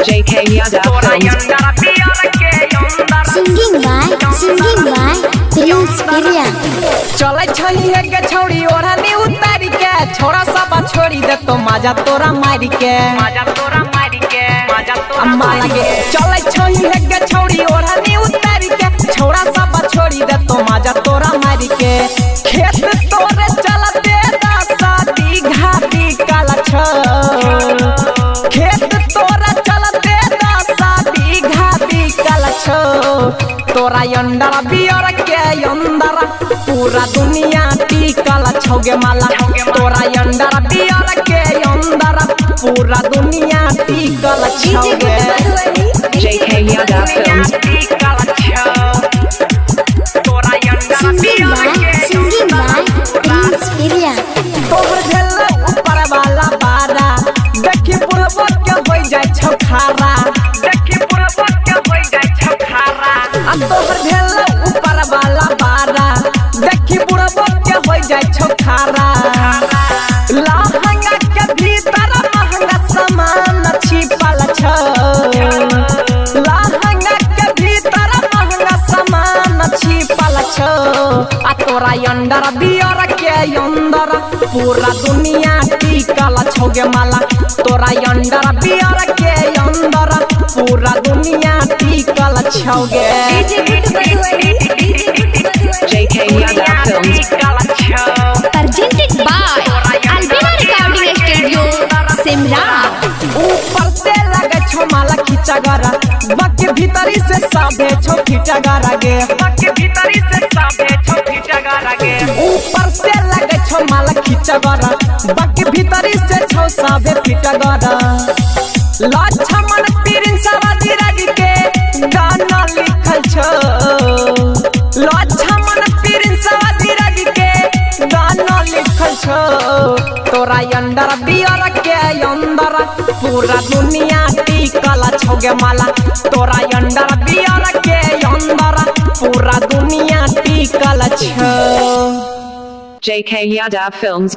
JK Yadav Films. Singing by Prince Pirya. चले छही है के छोड़ी ओढ़नी उतारी के छोरा सब छोड़ी दे तो मजा तोरा मारी के मारी के चले छही है के छोड़ी ओढ़नी उतारी के छोरा सब छोड़ी दे तो मजा तोरा मारी के खेत तोरे चलते शादी घाटी काला छ खेत तोरा चलते शादी घाटी काला छ तोरा अंडर बियर के अंदर पूरा दुनिया टिकल छौगे माला तोरा अंडर बियर के अंदर पूरा दुनिया टिकल छौगे JK Yadav Films. Singing by Prince Pirya. तोहर भेल ऊपर वाला बारा देखी बुढ़बो के होई जाय छौ खारा आ तोहर भेल ऊपर वाला बारा देखी बुढ़बो के होई जाय छौ खारा लहंगा के भीतर महंगा सामान छिपल छ लहंगा के भीतर महंगा सामान छिपल छ आ तोरा अंडर बियर के अंदर पूरा दुनिया टिकल छौगे माला तोरा अंडर बियर के अंदर पूरा दुनिया टिकल छौगे JK Yadav Films. Presented by Albina Recording Studio, Simra. ऊपर से लगे छो माला खींचा गरा बाकी भीतरी से साबे छो खींचा गरा गे ऊपर से लगे छो माला खींचा गरा बाकी भीतरी से छो साबे खींचा गरा लक्ष्मण तीरन सवादी राजी के गाना लिखल छो लक्ष्मण तीरन सवादी राजी के गाना लिखल छो तोरा अंडर बियर के अंदर पूरा दुनिया टिकल छौगे माला तोरा अंडर बियर के अंदर पूरा दुनिया टिकल छौ JK Yadav Films.